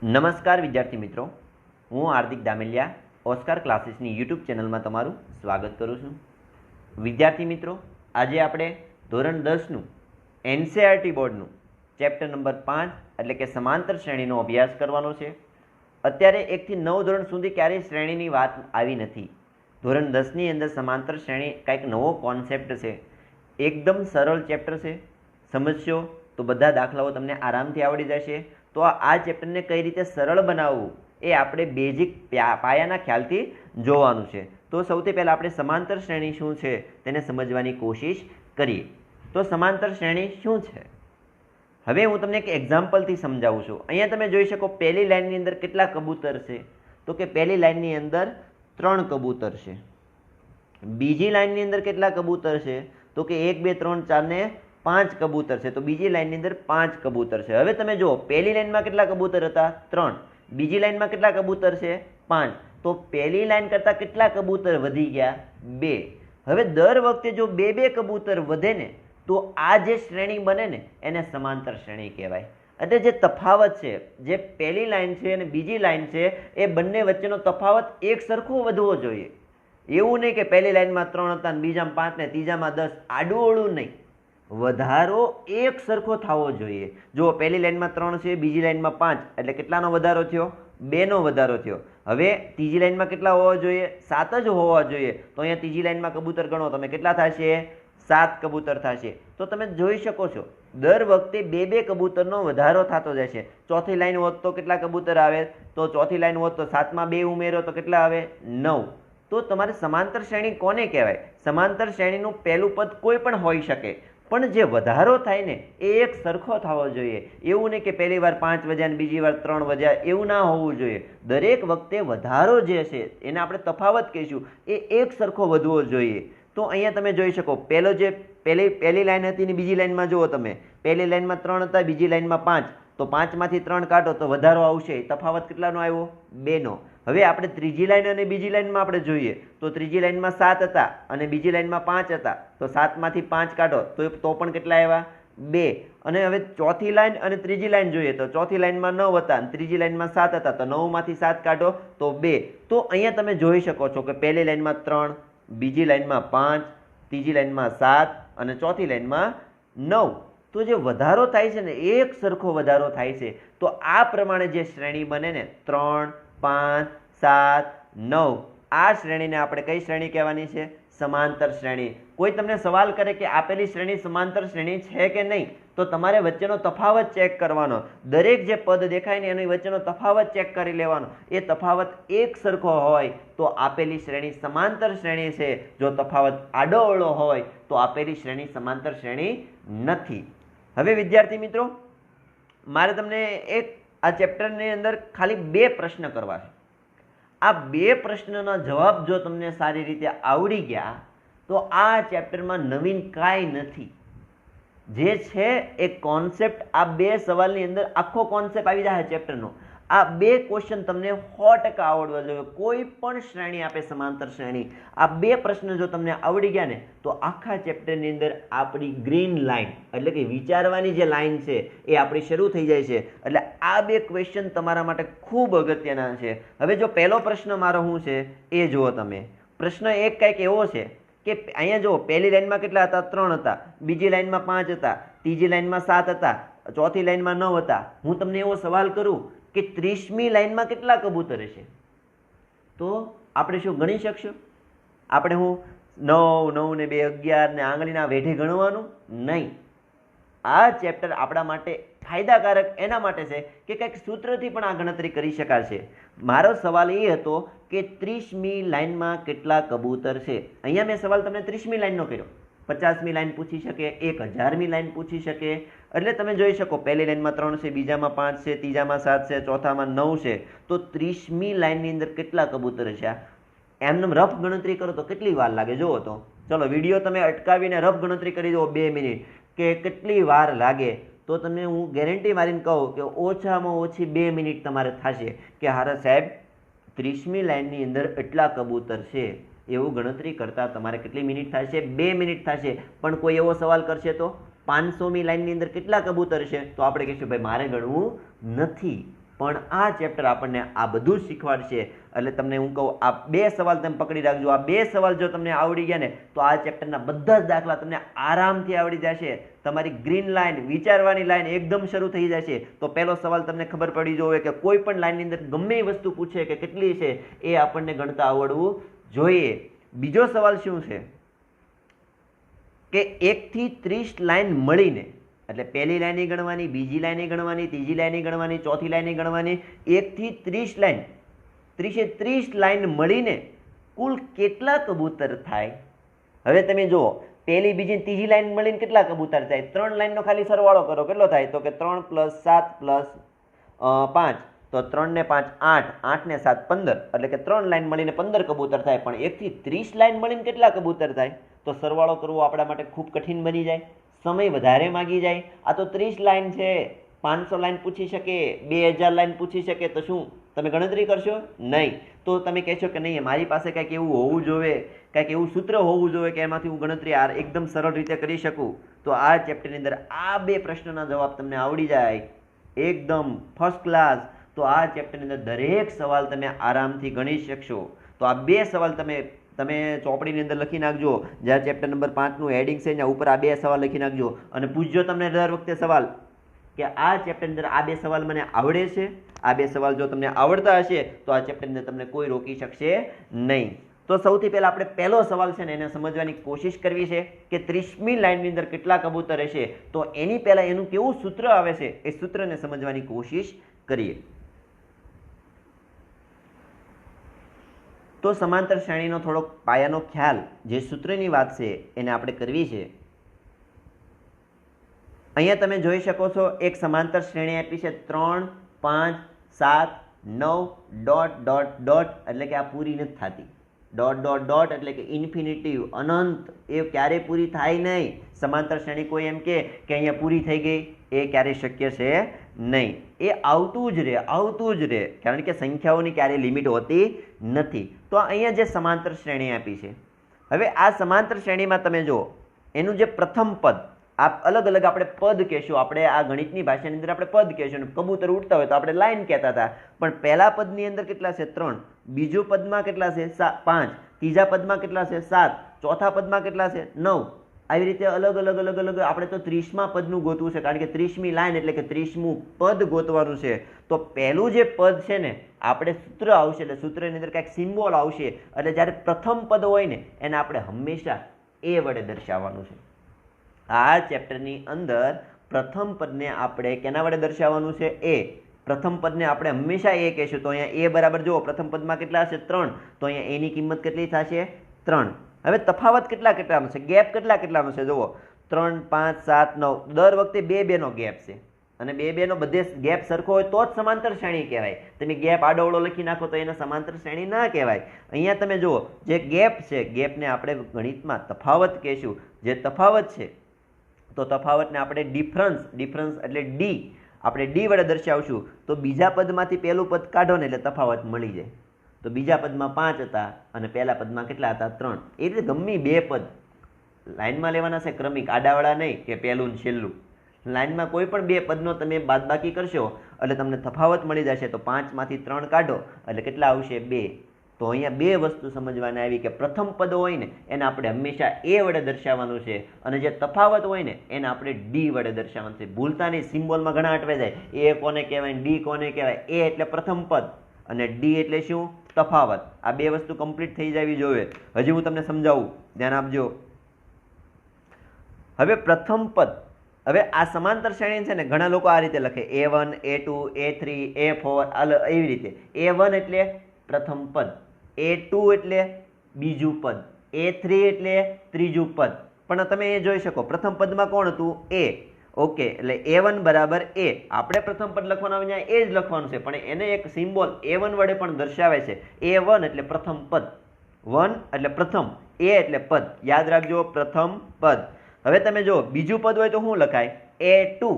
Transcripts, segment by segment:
નમસ્કાર વિદ્યાર્થી મિત્રો, હું હાર્દિક દામેલિયા ઓસ્કાર ક્લાસીસની યુટ્યુબ ચેનલમાં તમારું સ્વાગત કરું છું. વિદ્યાર્થી મિત્રો, આજે આપણે ધોરણ 10નું એનસીઈઆરટી બોર્ડનું ચેપ્ટર નંબર 5 એટલે કે સમાંતર શ્રેણીનો અભ્યાસ કરવાનો છે. અત્યારે 1 થી 9 ધોરણ સુધી ક્યારેય શ્રેણીની વાત આવી નથી. ધોરણ 10ની અંદર સમાંતર શ્રેણી કંઈક નવો કોન્સેપ્ટ છે. એકદમ સરળ ચેપ્ટર છે. સમજશો તો બધા દાખલાઓ તમને આરામથી આવડી જશે. તો આ ચેપ્ટરને કઈ રીતે સરળ બનાવવું એ આપણે બેઝિક પાયાના ખ્યાલથી જોવાનું છે. તો સૌથી પહેલાં આપણે સમાંતર શ્રેણી શું છે તેને સમજવાની કોશિશ કરીએ. તો સમાંતર શ્રેણી શું છે હવે હું તમને એક એક્ઝામ્પલથી સમજાવું છું. અહીંયા તમે જોઈ શકો પહેલી લાઇનની અંદર કેટલા કબૂતર છે, તો કે પહેલી લાઇનની અંદર 3 કબૂતર છે. બીજી લાઇનની અંદર કેટલા કબૂતર છે, તો કે 1 2 3 4 ને 5 કબૂતર છે. તો બીજી લાઇનની અંદર 5 કબૂતર છે. હવે તમે જુઓ પહેલી લાઇનમાં કેટલા કબૂતર હતા 3, બીજી લાઇનમાં કેટલા કબૂતર છે 5. તો પહેલી લાઇન કરતાં કેટલા કબૂતર વધી ગયા 2. હવે દર વખતે જો 2 કબૂતર વધે ને તો આ જે શ્રેણી બને ને એને સમાંતર શ્રેણી કહેવાય. એટલે જે તફાવત છે, જે પહેલી લાઇન છે અને બીજી લાઇન છે એ બંને વચ્ચેનો તફાવત એક સરખો વધવો જોઈએ. એવું નહીં કે પહેલી લાઇનમાં 3 હતા ને બીજામાં 5 ને ત્રીજામાં 10, આડું નહીં. વધારો એક સરખો થવો જોઈએ. જો પહેલી લાઇનમાં 3 છે, બીજી લાઇનમાં 5, એટલે કેટલાનો વધારો થયો 2નો વધારો થયો. હવે ત્રીજી લાઇનમાં કેટલા હોવા જોઈએ 7 જ હોવા જોઈએ. તો અહીંયા ત્રીજી લાઇનમાં કબૂતર ગણો તમે, કેટલા થશે 7 કબૂતર થશે. તો તમે જોઈ શકો છો દર વખતે 2 કબૂતરનો વધારો થતો જશે. ચોથી લાઇન હોત તો કેટલા કબૂતર આવે, તો ચોથી લાઇન હોત તો 7માં 2 ઉમેરો તો કેટલા આવે 9. તો તમારે સમાંતર શ્રેણી કોને કહેવાય? સમાંતર શ્રેણીનું પહેલું પદ કોઈ પણ હોઈ શકે, પણ જે વધારો થાય ને એ એક સરખો થવો જોઈએ. એવું નહીં કે પહેલી વાર 5 વધ્યા અને બીજી વાર 3 વધ્યા, એવું ના હોવું જોઈએ. દરેક વખતે વધારો જે છે એને આપણે તફાવત કહીશું, એ એક સરખો વધવો જોઈએ. તો અહીંયા તમે જોઈ શકો પહેલો જે પહેલી લાઈન હતી ને બીજી લાઈનમાં જુઓ તમે, પહેલી લાઈનમાં 3 હતા, બીજી લાઈનમાં 5. તો 5માંથી 3 કાઢો તો વધારો આવશે. તફાવત કેટલાનો આવ્યો 2નો. હવે આપણે ત્રીજી લાઈન અને બીજી લાઈનમાં આપણે જોઈએ તો ત્રીજી લાઈનમાં 7 હતા અને બીજી લાઈનમાં 5 હતા. તો 7માંથી 5 કાઢો તો પણ કેટલા આવ્યા 2. અને હવે ચોથી લાઈન અને ત્રીજી લાઈન જોઈએ તો ચોથી લાઈનમાં 9 હતા અને ત્રીજી લાઈનમાં 7 હતા. તો 9માંથી 7 કાઢો તો 2. તો અહીંયા તમે જોઈ શકો છો કે પહેલી લાઈનમાં 3, બીજી લાઈનમાં 5, ત્રીજી લાઈનમાં 7 અને ચોથી લાઈનમાં 9. તો જે વધારો થાય છે ને એક સરખો વધારો થાય છે. તો આ પ્રમાણે જે શ્રેણી બને ને 3, 5, 7, 9, આ શ્રેણીને આપણે કઈ શ્રેણી કહેવાની છે? સમાંતર શ્રેણી. કોઈ તમને સવાલ કરે કે આપેલી શ્રેણી સમાંતર શ્રેણી છે કે નહીં, તો તમારે વચ્ચેનો તફાવત ચેક કરવાનો. દરેક જે પદ દેખાય ને એની વચ્ચેનો તફાવત ચેક કરી લેવાનો. એ તફાવત એક સરખો હોય તો આપેલી શ્રેણી સમાંતર શ્રેણી છે. જો તફાવત આડોઅવળો હોય તો આપેલી શ્રેણી સમાંતર શ્રેણી નથી. હવે વિદ્યાર્થી મિત્રો, મારે તમને આ ચેપ્ટરની અંદર ખાલી 2 પ્રશ્ન કરવા છે. આ 2 પ્રશ્નના જવાબ જો તમને સારી રીતે આવડી ગયા તો આ ચેપ્ટરમાં નવીન કાંઈ નથી. જે છે એ કોન્સેપ્ટ આ 2 સવાલની અંદર આખો કોન્સેપ્ટ આવી જાય ચેપ્ટરનો. આ 2 ક્વેશ્ચન તમને 100% આવડવા જોઈએ. કોઈ પણ શ્રેણી આપે સમાંતર શ્રેણી, આ 2 પ્રશ્ન જો તમને આવડી ગયા ને તો આખા ચેપ્ટરની અંદર આપણી ગ્રીન લાઇન એટલે કે વિચારવાની જે લાઇન છે એ આપણી શરૂ થઈ જાય છે. એટલે આ 2 ક્વેશ્ચન તમારા માટે ખૂબ અગત્યના છે. હવે જો પહેલો પ્રશ્ન મારો શું છે એ જુઓ તમે. પ્રશ્ન એક કંઈક એવો છે કે અહીંયા જુઓ પહેલી લાઇનમાં કેટલા હતા 3 હતા, બીજી લાઇનમાં 5 હતા, ત્રીજી લાઇનમાં 7 હતા, ચોથી લાઇનમાં 9 હતા. હું તમને એવો સવાલ કરું કે 30મી લાઇનમાં કેટલા કબૂતર છે, તો આપણે શું ગણી શકશું? આપણે હું 9, 9 ને 2 11 ને આંગળીના વેઢે ગણવાનું નહીં. આ ચેપ્ટર આપણા માટે ફાયદાકારક એના માટે છે કે કંઈક સૂત્રથી પણ આ ગણતરી કરી શકાશે. મારો સવાલ એ હતો કે 30મી લાઇનમાં કેટલા કબૂતર છે. અહીંયા મેં સવાલ તમને 30મી લાઇનનો કર્યો. 50મી લાઇન પૂછી શકે, 1000મી લાઇન પૂછી શકે. એટલે તમે જોઈ શકો પહેલી લાઇનમાં 3 છે, બીજામાં 5 છે, ત્રીજામાં 7 છે, ચોથામાં 9 છે. તો 30મી લાઇનની અંદર કેટલા કબૂતર છે? એમને રફ ગણતરી કરો તો કેટલી વાર લાગે જુઓ તો. ચલો વિડીયો તમે અટકાવીને રફ ગણતરી કરી દો 2 મિનિટ કે કેટલી વાર લાગે. તો તમને હું ગેરંટી મારીને કહું કે ઓછામાં ઓછી 2 મિનિટ તમારે થશે કે હારા સાહેબ 30મી લાઇનની અંદર એટલા કબૂતર છે એવું ગણતરી કરતા તમારે કેટલી મિનિટ થશે? 2 મિનિટ થશે. પણ કોઈ એવો સવાલ કરશે તો 500મી લાઇનની અંદર કેટલા કબૂતર છે, તો આપણે કહીશું ભાઈ મારે ગણવું નથી. પણ આ ચેપ્ટર આપણને આ બધું જ શીખવાડશે. એટલે તમને હું કહું, આ 2 સવાલ તમે પકડી રાખજો. આ 2 સવાલ જો તમને આવડી ગયા ને તો આ ચેપ્ટરના બધા જ દાખલા તમને આરામથી આવડી જશે. તમારી ગ્રીન લાઈન, વિચારવાની લાઈન એકદમ શરૂ થઈ જશે. તો પહેલો સવાલ તમને ખબર પડી જોઈએ કે કોઈ પણ લાઈનની અંદર ગમે એ વસ્તુ પૂછે કે કેટલી છે એ આપણને ગણતા આવડવું જોઈએ. બીજો સવાલ શું છે કે 1 થી 30 લાઈન મળીને, એટલે પહેલી લાઈન ગણવાની, બીજી લાઈન ગણવાની, ત્રીજી લાઈન ગણવાની, ચોથી લાઈન ગણવાની, 1 થી 30 લાઈન, 30 લાઈન મળીને કુલ કેટલા કબૂતર થાય? હવે તમે જુઓ, પહેલી, બીજી, ત્રીજી લાઈન મળીને કેટલા કબૂતર થાય? 3 લાઈનનો ખાલી સરવાળો કરો, કેટલો થાય? તો કે 3 + 7 + 5, તો 3 ને 5 8, 8 ને 7 15, એટલે કે 3 લાઈન મળીને 15 કબૂતર થાય. પણ 1 થી 30 લાઈન મળીને કેટલા કબૂતર થાય? તો સરવાળો કરવો આપણા માટે ખૂબ કઠિન બની જાય, સમય વધારે માગી જાય. આ તો 30 લાઈન છે, 500 લાઈન પૂછી શકે, 2000 લાઈન પૂછી શકે, તો શું તમે ગણતરી કરશો? નહીં. તો તમે કહેશો કે નહીં, મારી પાસે કંઈક એવું હોવું જોઈએ, કંઈક એવું સૂત્ર હોવું જોઈએ કે એમાંથી હું ગણતરી એકદમ સરળ રીતે કરી શકું. તો આ ચેપ્ટરની અંદર આ 2 પ્રશ્નોના જવાબ તમને આવડી જાય એકદમ ફર્સ્ટ ક્લાસ. તો આ ચેપ્ટરની અંદર દરેક સવાલ તમે આરામથી ગણી શકશો. તો આ 2 સવાલ તમે ચોપડીની અંદર લખી નાખજો. જ્યાં ચેપ્ટર નંબર 5નું હેડિંગ છે ત્યાં ઉપર આ 2 સવાલ લખી નાખજો. અને પૂછજો તમને દર વખતે સવાલ કે આ ચેપ્ટરની અંદર આ 2 સવાલ મને આવડે છે? આ 2 સવાલ જો તમને આવડતા હશે તો આ ચેપ્ટરની અંદર તમને કોઈ રોકી શકશે નહીં. તો સૌથી પહેલા આપણે પહેલો સવાલ છે ને એને સમજવાની કોશિશ કરવી છે કે 30મી લાઈનની અંદર કેટલા કબૂતર હશે. તો એની પહેલા એનું કેવું સૂત્ર આવે છે એ સૂત્રને સમજવાની કોશિશ કરીએ. તો સમાંતર શ્રેણીનો થોડોક પાયાનો ખ્યાલ, જે સૂત્રની વાત છે એને આપણે કરવી છે. અહીંયા તમે જોઈ શકો છો એક સમાંતર શ્રેણી આપી છે 3 5 7 9 ડોટ ડોટ ડોટ, એટલે કે આ પૂરી નથી થતી. ડોટ ડોટ ડોટ એટલે કે ઇન્ફિનિટિવ, અનંત, એ ક્યારેય પૂરી થાય નહીં. સમાંતર શ્રેણી કોઈ એમ કે અહીંયા પૂરી થઈ ગઈ, એ ક્યારેય શક્ય છે નહીં. એ આવતું જ રહે, કારણ કે સંખ્યાઓની ક્યારેય લિમિટ હોતી નથી. તો અહીંયા જે સમાંતર શ્રેણી આપી છે, હવે આ સમાંતર શ્રેણીમાં તમે જુઓ એનું જે પ્રથમ પદ, આપ અલગ અલગ આપણે પદ કહેશું, આપણે આ ગણિતની ભાષાની અંદર આપણે પદ કહેશું. કબૂતર ઉડતા હોય તો આપણે લાઈન કહેતા હતા. પણ પહેલા પદની અંદર કેટલા છે? 3. બીજું પદમાં કેટલા છે? 5. ત્રીજા પદમાં કેટલા છે? 7. ચોથા પદમાં કેટલા છે? 9. આવી રીતે અલગ અલગ આપણે તો 30મા પદનું ગોતવું છે, કારણ કે 30મી લાઈન એટલે કે 30મું પદ ગોતવાનું છે. તો પહેલું જે પદ છે ને આપણે સૂત્ર આવશે, એટલે સૂત્રની અંદર કંઈક સિમ્બોલ આવશે. એટલે જ્યારે પ્રથમ પદ હોય ને એને આપણે હંમેશા એ વડે દર્શાવવાનું છે. આ ચેપ્ટરની અંદર પ્રથમ પદને આપણે કેના વડે દર્શાવવાનું છે? એ. પ્રથમ પદને આપણે હંમેશા એ કહેશું. તો અહીંયા એ બરાબર જુઓ, પ્રથમ પદમાં કેટલા હશે? 3. તો અહીંયા એની કિંમત કેટલી થશે? 3. હવે તફાવત કેટલાનો છે? ગેપ કેટલાનો છે? જુઓ, 3 5 7 9, દર વખતે 2 નો ગેપ છે. અને 2 નો બધે ગેપ સરખો હોય તો જ સમાંતર શ્રેણી કહેવાય. તમે ગેપ આડોવડો લખી નાખો તો એને સમાંતર શ્રેણી ના કહેવાય. અહીંયા તમે જુઓ, જે ગેપ છે, ગેપને આપણે ગણિતમાં તફાવત કહેશું. જે તફાવત છે તો તફાવતને આપણે ડિફરન્સ એટલે ડી, આપણે ડી વડે દર્શાવશું. તો બીજા પદમાંથી પહેલું પદ કાઢો ને એટલે તફાવત મળી જાય. તો બીજા પદમાં 5 હતા અને પહેલા પદમાં કેટલા હતા? 3. એ રીતે ગમે 2 પદ લાઈનમાં લેવાના છે, ક્રમિક, આડાવાળા નહીં કે પહેલું ને છેલ્લું. લાઈનમાં કોઈ પણ 2 પદનો તમે બાદબાકી કરશો એટલે તમને તફાવત મળી જશે. તો 5માંથી 3 કાઢો એટલે કેટલા આવશે? 2. તો અહીંયા 2 વસ્તુ સમજવાની આવી કે પ્રથમ પદ હોય ને એને આપણે હંમેશા એ વડે દર્શાવવાનું છે, અને જે તફાવત હોય ને એને આપણે ડી વડે દર્શાવવાનું છે. ભૂલતા નહીં, સિમ્બોલમાં ઘણા અટવાઈ જાય. એ કોને કહેવાય, ડી કોને કહેવાય? એ એટલે પ્રથમ પદ અને ડી એટલે શું? તફાવત. આ 2 વસ્તુ કમ્પ્લીટ થઈ જવી જોઈએ. હજી હું તમને સમજાવું, ધ્યાન આપજો. હવે પ્રથમ પદ, હવે આ સમાંતર શ્રેણી છે ને ઘણા લોકો આ રીતે લખે, A1 A2 A3 A4, એવી રીતે. A1 એટલે પ્રથમ પદ, A2 એટલે બીજું પદ, A3 એટલે ત્રીજું પદ. પણ તમે એ જોઈ શકો પ્રથમ પદમાં કોણ હતું? A. ઓકે, એટલે A1 બરાબર A. આપણે પ્રથમ પદ લખવાનું આવે એ જ લખવાનું છે, પણ એને એક સિમ્બોલ A1 વડે પણ દર્શાવે છે. A1 એટલે પ્રથમ પદ, 1 એટલે પ્રથમ, A એટલે પદ. યાદ રાખજો, પ્રથમ પદ. હવે તમે જો બીજું પદ હોય તો શું લખાય? A2.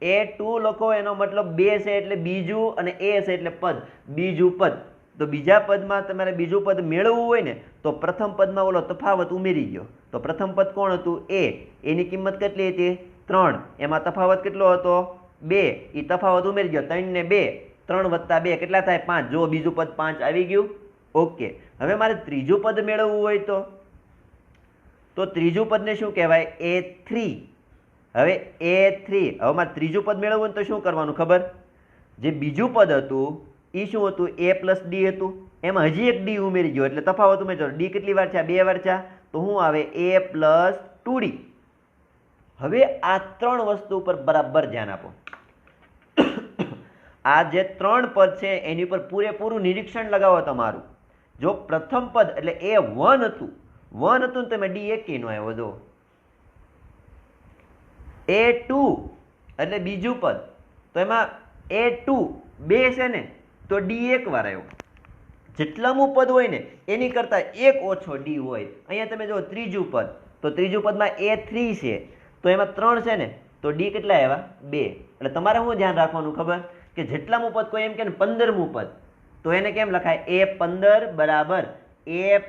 A2 લખો, એનો મતલબ 2 છે એટલે બીજું, અને A છે એટલે પદ, બીજું પદ. તો બીજા પદમાં તમારે બીજું પદ મેળવવું હોય ને તો પ્રથમ પદમાં ઓલો તફાવત ઉમેરી ગયો. તો પ્રથમ પદ કોણ હતું? A. એની કિંમત કેટલી હતી? 3. એમાં તફાવત કેટલો હતો? 2. એ તફાવત ઉમેરી ગયો, 3 ને 2 3 + 2 કેટલા થાય? 5. જો બીજું પદ 5 આવી ગયું. ઓકે, હવે મારે ત્રીજું પદ મેળવવું હોય તો ત્રીજું પદને શું કહેવાય? A3. હવે A3, હવે મારે ત્રીજું પદ મેળવવું હોય તો શું કરવાનું ખબર? જે બીજું પદ હતું એ શું હતું? A + D હતું. એમાં હજી એક D ઉમેરી ગયો એટલે તફાવત ઉમેરજો. D કેટલી વાર છે? 2 વાર છે. તો શું આવે? A + 2D. હવે આ 3 વસ્તુ ઉપર બરાબર ધ્યાન આપો. આ જે 3 પદ છે એની ઉપર પૂરેપૂરું નિરીક્ષણ લગાવો તમારું. જો પ્રથમ પદ એટલે A1 હતું, 1 હતું ને તમે D એકી નો આવ્યો. જો A2 એટલે બીજું પદ, તો એમાં A2 2 છે ને, તો D એક વાર આવ્યો. જેટલામું પદ હોય ને એની કરતા એક ઓછો D હોય. અહીંયા તમે જો ત્રીજું પદ, તો ત્રીજું પદમાં A3 છે, તો એમાં 3 છે ને, તો D કેટલા આવ્યા? 2. એટલે તમારે શું ધ્યાન રાખવાનું ખબર? કે જેટલામું પદ, કોઈ એમ કે 15મું પદ, તો એને કેમ લખાય? A15 બરાબર A+.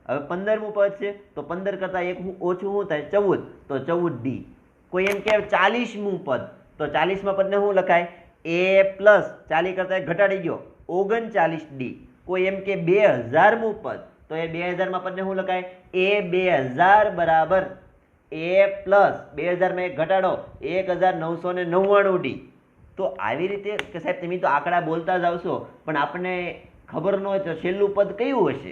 હવે 15મું પદ છે તો 15 કરતા એક ઓછું શું થાય? 14. તો 14D. કોઈ એમ કે 40મું પદ, તો 40મા પદને શું લખાય? A+. 40 કરતા એક ઘટાડી ગયો, 39D. કોઈ એમ કે 2000મું પદ, તો એ 2000માં પદને શું લખાય? A2000 બરાબર A+. 2000માં એક ઘટાડો, 1999D. તો આવી રીતે કે સાહેબ તમે તો આંકડા બોલતા જ આવશો, પણ આપણને ખબર ન હોય તો છેલ્લું પદ કયું હશે?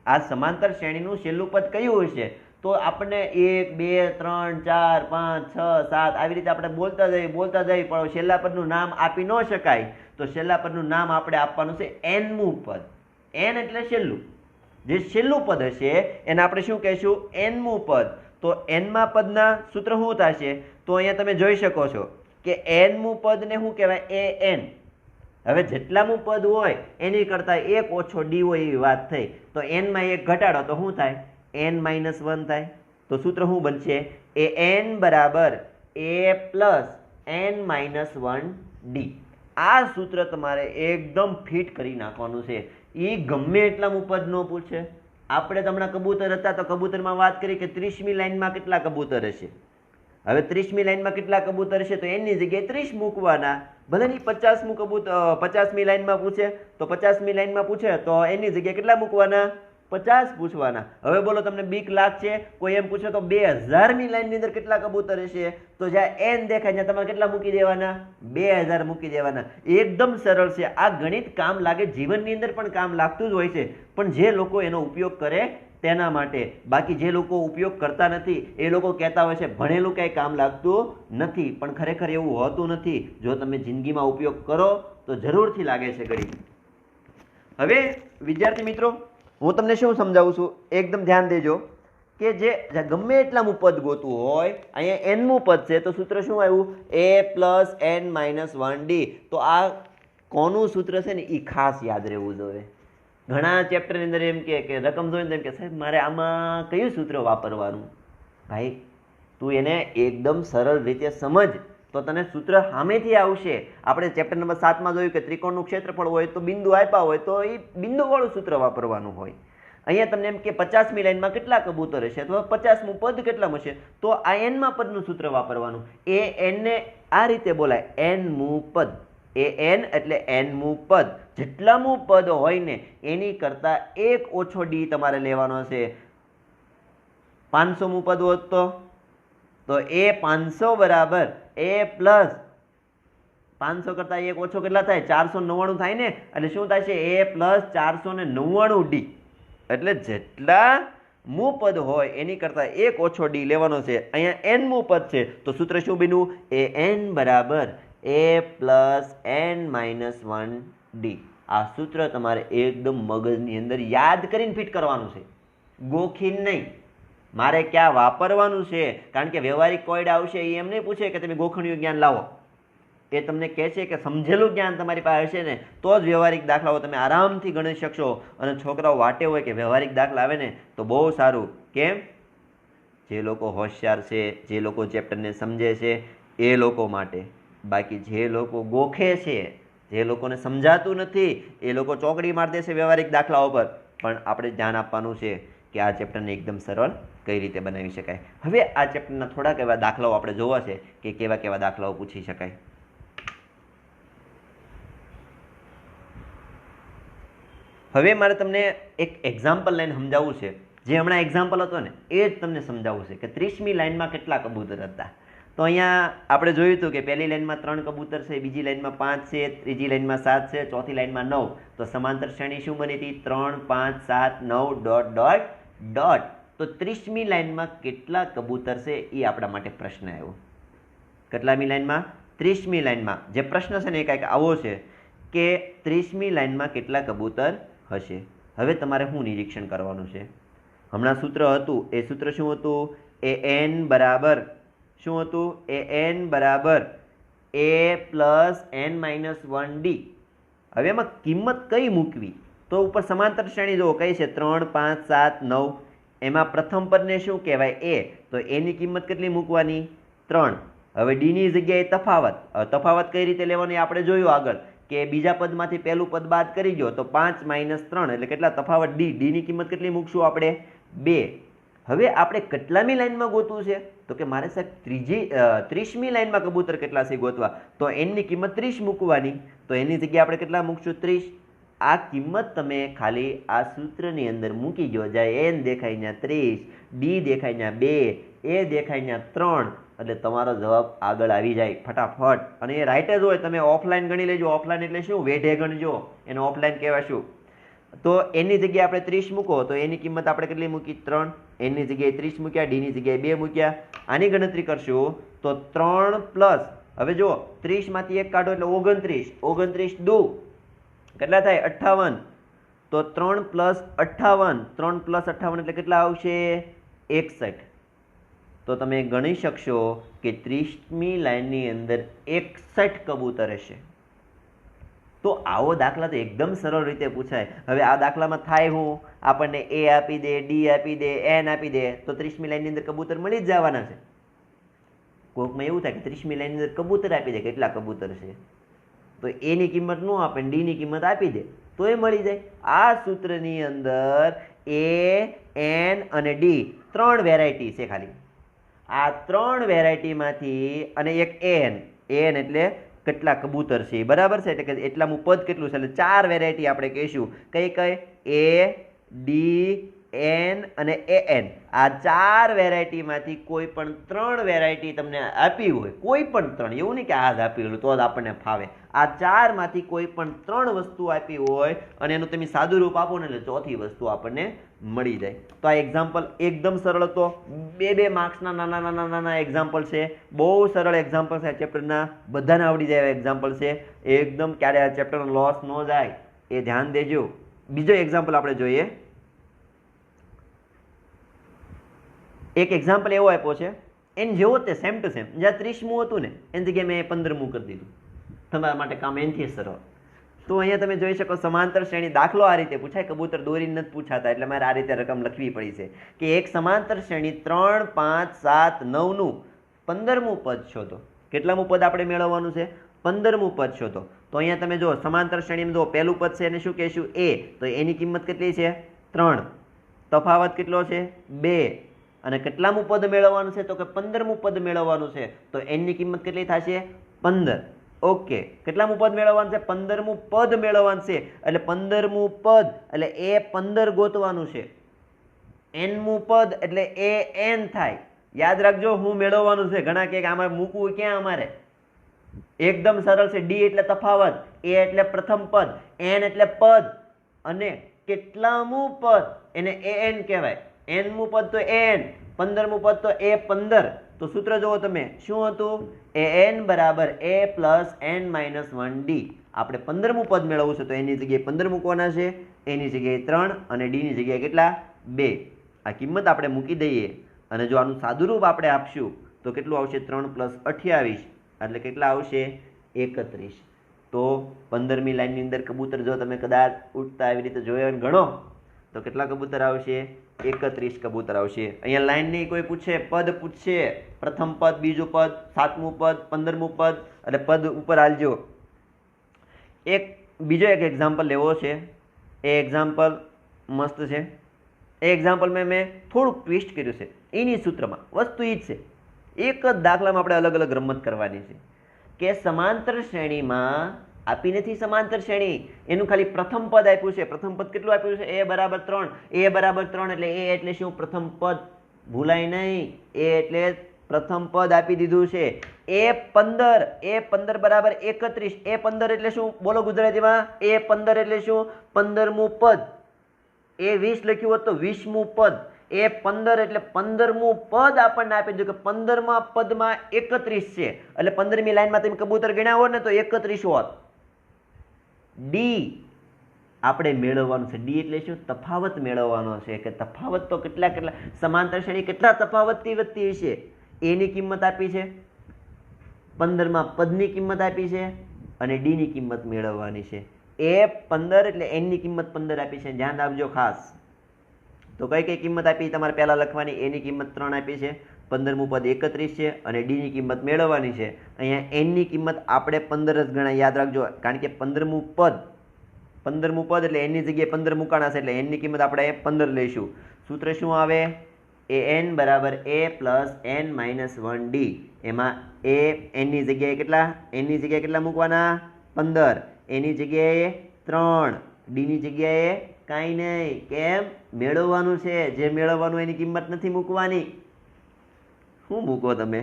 આ સમાંતર શ્રેણીનું છેલ્લું પદ કયું હશે? તો આપણને 1 2 3 4 5 6 7 આવી રીતે આપણે બોલતા જઈએ, પણ છેલ્લા પદનું નામ આપી ન શકાય. તો છેલ્લા પદનું નામ આપણે આપવાનું છે nમું પદ. n એટલે છેલ્લું. જે છેલ્લું પદ હશે એને આપણે શું કહીશું? nમું પદ. તો nમા પદના સૂત્ર શું થશે? તો અહીંયા તમે જોઈ શકો છો કે nમું પદને શું કહેવાય? an. હવે જેટલામું પદ હોય એની કરતા એક ઓછો D હોય એવી વાત થઈ. તો n માં એક ઘટાડો તો શું થાય? n - 1 થાય. તો સૂત્ર શું બનશે? an બરાબર A+ n - 1D. આ સૂત્ર તમારે એકદમ ફિટ કરી નાખવાનું છે. એ ગમે એટલામું પદ ન પૂછે. આપણે હમણાં કબૂતર હતા તો કબૂતરમાં વાત કરી કે 30મી લાઈનમાં કેટલા કબૂતર હશે. હવે 30મી લાઈનમાં કેટલા કબૂતર છે? તો એની જગ્યાએ 30 મૂકવાના. ભલે ની 50મું કબૂતર 50મી લાઈનમાં પૂછે તો 50મી લાઈનમાં પૂછે તો એની જગ્યાએ કેટલા મૂકવાના? 50 પૂછવાના. હવે બોલો તમને બીક લાગશે? કોઈ એમ પૂછે તો 2000મી લાઈનની અંદર કેટલા કબૂતર હશે? તો જ્યાં n દેખાય ત્યાં તમારે કેટલા મૂકી દેવાના? 2000 મૂકી દેવાના. એકદમ સરળ છે. આ ગણિત કામ લાગે, જીવનની અંદર પણ કામ લાગતું જ હોય છે, પણ જે લોકો એનો ઉપયોગ કરે તેના માટે. બાકી જે લોકો ઉપયોગ કરતા નથી એ લોકો કહેતા હોય છે ભણેલું કંઈ કામ લાગતું નથી, પણ ખરેખર એવું હોતું નથી. જો તમે જિંદગીમાં ઉપયોગ કરો તો જરૂરથી લાગે છે ગણિત. હવે વિદ્યાર્થી મિત્રો, હું તમને શું સમજાવું છું એકદમ ધ્યાન દેજો કે જે ગમે એટલામું પદ ગોતવું હોય, અહીંયા nમું પદ છે તો સૂત્ર શું આવ્યું? A+ n - 1D. તો આ કોનું સૂત્ર છે ને એ ખાસ યાદ રહેવું જોઈએ. ઘણા ચેપ્ટરની અંદર એમ કે રકમ જોઈને એમ કે સાહેબ મારે આમાં કયું સૂત્ર વાપરવાનું? ભાઈ તું એને એકદમ સરળ રીતે સમજ તો તને સૂત્ર સામેથી આવશે. આપણે ચેપ્ટર નંબર 7માં જોયું કે ત્રિકોણનું ક્ષેત્રફળ હોય તો બિંદુ આપ્યા હોય તો એ બિંદુવાળું સૂત્ર વાપરવાનું હોય. અહીંયા તમને એમ કે 50મી લાઈનમાં કેટલા કબૂતર હશે, તો 50મું પદ કેટલામાં હશે? તો આ nમા પદનું સૂત્ર વાપરવાનું. એ n ને આ રીતે બોલાય nમું પદ. an એટલે nમું પદ. જેટલામું પદ હોય ને એની કરતા એક ઓછો D તમારે લેવાનો છે. 500મું પદ હોત તો A500 બરાબર A+. 500 કરતા એક ઓછો કેટલા થાય? 499 થાય ને. એટલે શું થાય છે? A+ 499D. એટલે જેટલામું પદ હોય એની કરતા એક ઓછો D લેવાનો છે. અહીંયા nમું પદ છે તો સૂત્ર શું બન્યું? an બરાબર A+ n - 1D. આ સૂત્ર તમારે એકદમ મગજની અંદર યાદ કરીને ફિટ કરવાનું છે, ગોખીને નહીં. મારે ક્યાં વાપરવાનું છે? કારણ કે વ્યવહારિક કોઈડ આવશે એ એમ નહીં પૂછે કે તમે ગોખણિયું જ્ઞાન લાવો. એ તમને કહે છે કે સમજેલું જ્ઞાન તમારી પાસે હશે ને તો જ વ્યવહારિક દાખલાઓ તમે આરામથી ગણી શકશો. અને છોકરાઓ વાટે હોય કે વ્યવહારિક દાખલા આવે ને તો બહુ સારું. કેમ? જે લોકો હોશિયાર છે, જે લોકો ચેપ્ટરને સમજે છે એ લોકો માટે. બાકી જે લોકો ગોખે છે, જે લોકોને સમજાતું નથી એ લોકો ચોકડી મારી દેશે વ્યવહારિક દાખલાઓ પર. પણ આપણે ધ્યાન આપવાનું છે કે આ ચેપ્ટરને એકદમ સરળ કઈ રીતે બનાવી શકાય. હવે આ ચેપ્ટરના થોડાક એવા દાખલાઓ આપણે જોવા છે કે કેવા કેવા દાખલાઓ પૂછી શકાય. હવે મારે તમને એક એક્ઝામ્પલ લઈને સમજાવવું છે. જે હમણાં એક્ઝામ્પલ હતો ને એ જ તમને સમજાવવું છે કે 30મી લાઈનમાં કેટલા કબૂતર હતા. તો અહીંયા આપણે જોયું હતું કે પહેલી લાઈનમાં 3 કબૂતર છે, બીજી લાઈનમાં 5 છે, ત્રીજી લાઈનમાં 7 છે, ચોથી લાઈનમાં 9. તો સમાંતર શ્રેણી શું બની હતી? 3, 5, 7, 9 ડોટ ડોટ ડોટ. તો 30મી લાઈનમાં કેટલા કબૂતર છે એ આપણા માટે પ્રશ્ન આવ્યો. કેટલામી લાઈનમાં? 30મી લાઈનમાં. જે પ્રશ્ન છે ને એ કંઈક આવો છે કે 30મી લાઈનમાં કેટલા કબૂતર હશે. હવે તમારે શું નિરીક્ષણ કરવાનું છે? હમણાં સૂત્ર હતું, એ સૂત્ર શું હતું? એ એન બરાબર શું હતું? એ એન બરાબર a plus n minus 1d. હવે એમાં કિંમત કઈ મૂકવી? તો ઉપર સમાંતર શ્રેણી જુઓ કઈ છે? 3, 5, 7, 9. એમાં પ્રથમ પદને શું કહેવાય? એ. તો એની કિંમત કેટલી મૂકવાની? 3. હવે ડીની જગ્યાએ તફાવત. તફાવત કઈ રીતે લેવાની આપણે જોયું આગળ કે બીજા પદમાંથી પહેલું પદ બાદ કરી દો તો 5 માઇનસ 3 એટલે કેટલા? તફાવત ડી. ડીની કિંમત કેટલી મૂકશું આપણે? 2. હવે આપણે કેટલામી લાઈનમાં ગોતવું છે? તો કે મારે સાહેબ 30મી લાઈનમાં કબૂતર કેટલા છે ગોતવા. તો એનની કિંમત 30 મૂકવાની. તો એની જગ્યાએ આપણે કેટલા મૂકશું? 30. આ કિંમત તમે ખાલી આ સૂત્રની અંદર મૂકી દો. જાય એન દેખાય ત્યાં 30, ડી દેખાય ત્યાં 2, એ દેખાય ત્યાં 3, એટલે તમારો જવાબ આગળ આવી જાય ફટાફટ. અને એ રાઈટ જ હોય. તમે ઓફલાઈન ગણી લેજો. ઓફલાઈન એટલે શું? વેઢે ગણજો. એને ઓફલાઈન કહેવાય શું? તો એની જગ્યાએ આપણે 30 મૂકો તો એની કિંમત આપણે કેટલી મૂકી? 3. એની જગ્યાએ 30 મૂક્યા, ડીની જગ્યાએ 2 મૂક્યા. આની ગણતરી કરશું તો 3 પ્લસ, હવે જો 30 માંથી 1 કાઢો એટલે 29. 29 દુ કેટલા થાય? 58. તો 3 પ્લસ 58, 3 પ્લસ 58 એટલે કેટલા આવશે? 61. તો તમે ગણી શકશો કે 30મી લાઈનની અંદર 61 કબૂતર હશે. તો આવો દાખલા તો એકદમ સરળ રીતે પૂછાય. હવે આ દાખલામાં થાય હું? આપણને એ આપી દે, ડી આપી દે, એન આપી દે તો 30મી લાઈનની અંદર કબૂતર મળી જ જવાના છે. કોઈકમાં એવું થાય કે 30મી લાઈનની અંદર કબૂતર આપી દે, કેટલા કબૂતર છે, તો એની કિંમત ન આપે, ડીની કિંમત આપી દે તો એ મળી જાય. આ સૂત્રની અંદર એ, એન અને ડી 3 વેરાયટી છે ખાલી. આ 3 વેરાયટીમાંથી અને એક એન. એન એટલે કેટલા કબૂતર છે, બરાબર છે? એટલે કે એટલાનું પદ કેટલું છે. એટલે 4 વેરાયટી આપણે કહીશું. કઈ કઈ? એ, ડી, એન અને એન. આ 4 વેરાયટીમાંથી કોઈ પણ 3 વેરાયટી તમને આપી હોય, કોઈ પણ 3, એવું નહીં કે આ જ આપી હોય તો જ આપણને ફાવે. આ 4 માંથી કોઈ પણ 3 વસ્તુ આપી હોય અને એનું તમે સાદું રૂપ આપો ને એટલે ચોથી વસ્તુ આપણને મળી જાય. તો આ એક્ઝામ્પલ એકદમ સરળ હતો. 2 માર્ક્સના નાના નાના નાના એક્ઝામ્પલ છે. બહુ સરળ એક્ઝામ્પલ છે. આ ચેપ્ટરના બધાને આવડી જાય એવા એક્ઝામ્પલ છે. એકદમ ક્યારે આ ચેપ્ટરનો લોસ ન જાય એ ધ્યાન દેજો. બીજો એક્ઝામ્પલ આપણે જોઈએ. એક એક્ઝામ્પલ એવો આપ્યો છે, એન જેવો તે સેમ ટુ સેમ. જ્યાં 30મું હતું ને એની જગ્યાએ મેં 15મું કરી દીધું. તમારા માટે કામ એનથી સરળ. તો અહીંયા તમે જોઈ શકો સમાંતર શ્રેણી. દાખલો આ રીતે પૂછાય, કબૂતર દોરીને નથી પૂછાતા એટલે મારે આ રીતે રકમ લખવી પડી છે કે એક સમાંતર શ્રેણી 3, 5, 7, 9નું 15મું પદ શોધો. કેટલામું પદ આપણે મેળવવાનું છે? 15મું પદ શોધો. તો અહીંયા તમે જો સમાંતર શ્રેણીમાં જો પહેલું પદ છે એને શું કહેશું? એ. તો એની કિંમત કેટલી છે? 3. તફાવત કેટલો છે? 2. અને કેટલામું પદ મેળવવાનું છે? તો કે 15મું પદ મેળવવાનું છે. તો એની કિંમત કેટલી થશે? 15. ઓકે. કેટલામું પદ મેળવવાનું છે? 15મું પદ મેળવવાનું છે. એટલે 15મું પદ એટલે એ 15 ગોતવાનું છે. એનમું પદ એટલે એ એન થાય. યાદ રાખજો હું મેળવવાનું છે. ઘણા કે આમાં મૂકવું ક્યાં અમારે? એકદમ સરળ છે. ડી એટલે તફાવત, એ એટલે પ્રથમ પદ, એન એટલે પદ અને કેટલામું પદ એને એન કહેવાય. એનમું પદ તો એન, 15મું પદ તો એ 15. તો સૂત્ર જુઓ તમે, શું હતું? એ એન બરાબર એ પ્લસ એન માઇનસ 1d. આપણે 15મું પદ મેળવવું છે તો એની જગ્યાએ 15 મૂકવાના છે, એની જગ્યાએ 3 અને ડીની જગ્યાએ કેટલા? 2. આ કિંમત આપણે મૂકી દઈએ અને જો આનું સાદુરૂપ આપણે આપશું તો કેટલું આવશે? 3 પ્લસ 28 એટલે કેટલા આવશે? 31. તો 15મી લાઈનની અંદર કબૂતર જો તમે કદાચ ઉઠતા આવી રીતે જોયો ગણો તો કેટલા કબૂતર આવશે? 31 કબૂતર આવશે. અહીંયા લાઈન નહીં કોઈ પૂછે, પદ પૂછશે. પ્રથમ પદ, બીજું પદ, 7મું પદ, 15મું પદ એટલે પદ ઉપર હાલજો. બીજો એક એક્ઝામ્પલ લેવો છે. એ એક્ઝામ્પલ મસ્ત છે. એ એક્ઝામ્પલ મેં થોડુંક ટ્વિસ્ટ કર્યું છે. એની સૂત્રમાં વસ્તુ એ જ છે. એક જ દાખલામાં આપણે અલગ અલગ રમત કરવાની છે કે સમાંતર શ્રેણીમાં આપી નથી સમાંતર શ્રેણી, એનું ખાલી પ્રથમ પદ આપ્યું છે. પ્રથમ પદ કેટલું આપ્યું છે? a બરાબર 3. a બરાબર 3 એટલે a એટલે શું? પ્રથમ પદ. ભૂલાય નહીં, a એટલે પ્રથમ પદ આપી દીધું છે. a15 બરાબર 31. a15 એટલે શું? બોલો ગુજરાતીમાં. a15 એટલે શું? 15મું પદ. a20 લખ્યું હોત તો 20મું પદ. a15 એટલે 15મું પદ આપણને આપી દીધું કે 15મા પદમાં 31 છે, એટલે 15મી લાઈનમાં તમે કબૂતર ગણ્યા હોત ને તો 31 હોત. ડી આપણે મેળવવાનું છે. ડી એટલે શું? તફાવત મેળવવાનો છે કે તફાવત તો કેટલા સમાંતર શ્રેણી કેટલા તફાવતથી વધતી હશે. એ ની કિંમત આપી છે, 15મા પદની કિંમત આપી છે અને ડી ની કિંમત મેળવવાની છે. a15 એટલે n ની કિંમત 15 આપી છે. ધ્યાન આપજો ખાસ. તો કઈ કઈ કિંમત આપી તમારે પહેલા લખવાની? a ની કિંમત 3 આપી છે, 15મું પદ 31 છે અને ડી ની કિંમત મેળવવાની છે. અહીંયા n ની કિંમત આપણે 15 જ ગણાય, યાદ રાખજો, કારણ કે 15મું પદ એટલે n ની જગ્યાએ 15 મૂકાણા છે, એટલે n ની કિંમત આપણે 15 લઈશું. સૂત્ર શું આવે? an બરાબર a plus n minus 1d. એમાં n ની જગ્યાએ કેટલા મૂકવાના? 15. a ની જગ્યાએ 3, d ની જગ્યાએ કાંઈ નહીં. કેમ? મેળવવાનું છે. જે મેળવવાનું એની કિંમત નથી મૂકવાની. શું મૂકો તમે?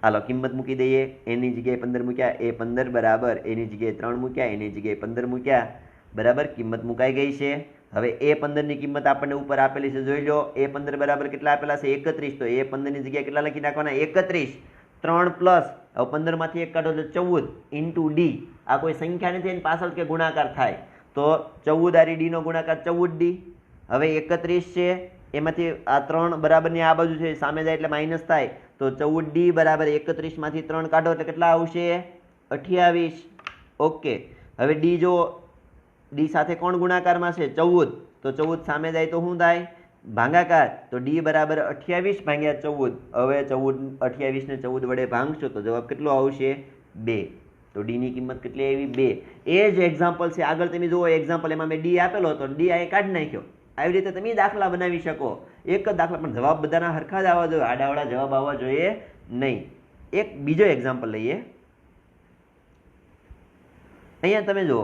હાલો કિંમત મૂકી દઈએ. n ની જગ્યાએ 15 મૂક્યા, a15 બરાબર a ની જગ્યાએ 3 મૂક્યા, a ની જગ્યાએ 15 મૂક્યા, બરાબર. કિંમત મુકાઈ ગઈ છે. હવે a15 ની કિંમત આપણને ઉપર આપેલી છે, જોઈ લો. a15 બરાબર કેટલા આપેલા છે? 31. તો a15 ની જગ્યાએ કેટલા લખી નાખવાના? 31. 3 પ્લસ હવે 15 માંથી 1 કાઢો એટલે 14 ઇન્ટુ ડી. આ કોઈ સંખ્યા નથી, એની પાછળ કે ગુણાકાર થાય તો 14 આરી ડી નો ગુણાકાર 14d. હવે 31 છે, એમાંથી આ 3 બરાબરની આ બાજુ છે, સામે જાય એટલે માઇનસ થાય, તો 14d બરાબર 31 માંથી 3 કાઢો એટલે કેટલા આવશે? 28. ઓકે. હવે ડી જો ડી સાથે કોણ ગુણાકારમાં છે? 14. તો 14 સામે જાય તો શું થાય? ભાગાકાર. તો ડી બરાબર 28 ભાગ્યા 14. હવે 28 ને 14 વડે ભાંગશો તો જવાબ કેટલો આવશે? 2. તો ડી ની કિંમત કેટલી આવી? 2. એ જ એક્ઝામ્પલ છે. આગળ તમે જુઓ એક્ઝામ્પલ, એમાં મેં ડી આપેલો હતો, ડી અહીં કાઢી નાખ્યો. આવી રીતે તમે દાખલા બનાવી શકો. એક જ દાખલા, પણ જવાબ બધાના હરખા જ આવવા જોઈએ, આડાવાળા જવાબ આવવા જોઈએ નહીં. એક બીજો એક્ઝામ્પલ લઈએ. અહીંયા તમે જુઓ,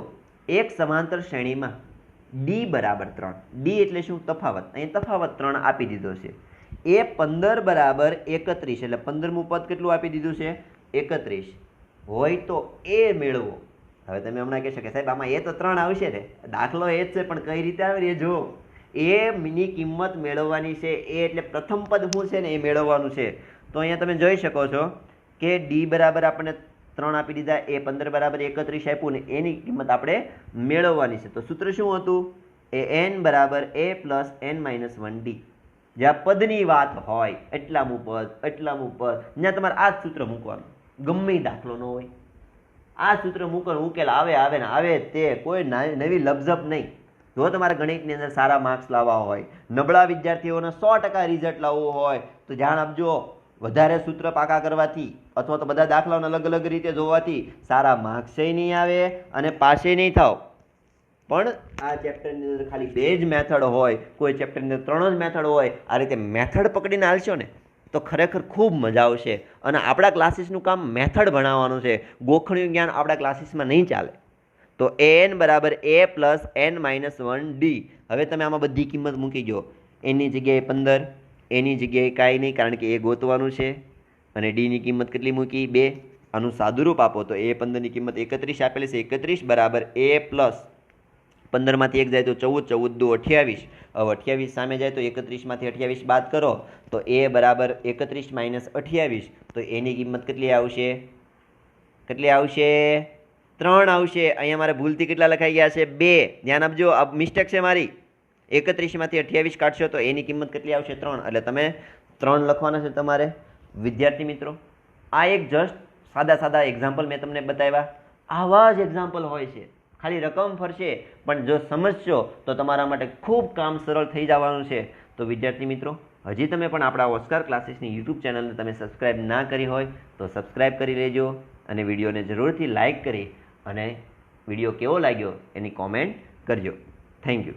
એક સમાંતર શ્રેણીમાં ડી બરાબર 3. ડી એટલે શું? તફાવત. અહીં તફાવત 3 આપી દીધો છે. a15 બરાબર 31 એટલે 15મું પદ કેટલું આપી દીધું છે? 31 હોય તો એ મેળવો. હવે તમે હમણાં કહેશો કે સાહેબ આમાં એ તો 3 આવશે ને, દાખલો એ જ છે, પણ કઈ રીતે આવે એ જો. એ ની કિંમત મેળવવાની છે. એ એટલે પ્રથમ પદ શું છે ને એ મેળવવાનું છે. તો અહીંયા તમે જોઈ શકો છો કે ડી બરાબર આપણને 3 આપી દીધા, a15 બરાબર 31 આપ્યું ને એની કિંમત આપણે મેળવવાની છે. તો સૂત્ર શું હતું? an બરાબર a plus n minus 1d. જ્યાં પદની વાત હોય, એટલામું પદ, ત્યાં તમારે આ જ સૂત્ર મૂકવાનું. ગમે દાખલો ન હોય, આ સૂત્ર મૂકવાનું. ઉકેલ આવે ને આવે તે, કોઈ નવી લફઝપ નહીં. જો તમારે ગણિતની અંદર સારા માર્ક્સ લાવવા હોય, નબળા વિદ્યાર્થીઓને 100% રિઝલ્ટ લાવવું હોય તો ધ્યાન આપજો. વધારે સૂત્ર પાકા કરવાથી અથવા તો બધા દાખલાઓને અલગ અલગ રીતે જોવાથી સારા માર્ક્સ નહીં આવે અને પાસે નહીં થાવ. પણ આ ચેપ્ટરની અંદર ખાલી 2 જ મેથડ હોય, કોઈ ચેપ્ટરની અંદર 3 જ મેથડ હોય, આ રીતે મેથડ પકડીને હાલશો ને તો ખરેખર ખૂબ મજા આવશે. અને આપણા ક્લાસીસનું કામ મેથડ ભણાવવાનું છે. ગોખણિયું જ્ઞાન આપણા ક્લાસીસમાં નહીં ચાલે. તો an બરાબર a plus n minus 1d. હવે તમે આમાં બધી કિંમત મૂકી દો. એની જગ્યાએ 15, એની જગ્યાએ કાંઈ નહીં, કારણ કે એ ગોતવાનું છે, અને ડીની કિંમત કેટલી મૂકી? 2. આનું સાદુરૂપ આપો તો a15ની કિંમત 31 આપેલી છે. 31 બરાબર a પ્લસ 15 માંથી 1 જાય તો 14, 14 દુ 28. હવે 28 સામે જાય તો 31 માંથી 28 બાદ કરો તો a બરાબર 31 માઇનસ 28. તો એની કિંમત કેટલી આવશે? 3 આવશે. અહીંયા મારે ભૂલથી કેટલા લખાઈ ગયા છે? 2. ધ્યાન આપજો, આ મિસ્ટેક છે મારી. 31 માંથી 28 કાઢશો તો એની કિંમત કેટલી આવશે? 3. એટલે તમે 3 લખવાના છે તમારે. વિદ્યાર્થી મિત્રો, આ એક જસ્ટ સાદા એક્ઝામ્પલ મેં તમને બતાવ્યા. આવા જ એક્ઝામ્પલ હોય છે, ખાલી રકમ ફરશે, પણ જો સમજશો તો તમારા માટે ખૂબ કામ સરળ થઈ જવાનું છે. તો વિદ્યાર્થી મિત્રો, હજી તમે પણ આપણા ઓસ્કાર ક્લાસીસની યુટ્યુબ ચેનલને તમે સબસ્ક્રાઈબ ના કરી હોય તો સબસ્ક્રાઈબ કરી લેજો, અને વિડીયોને જરૂરથી લાઇક કરી અને વિડીયો કેવો લાગ્યો એની કોમેન્ટ કરજો. Thank you.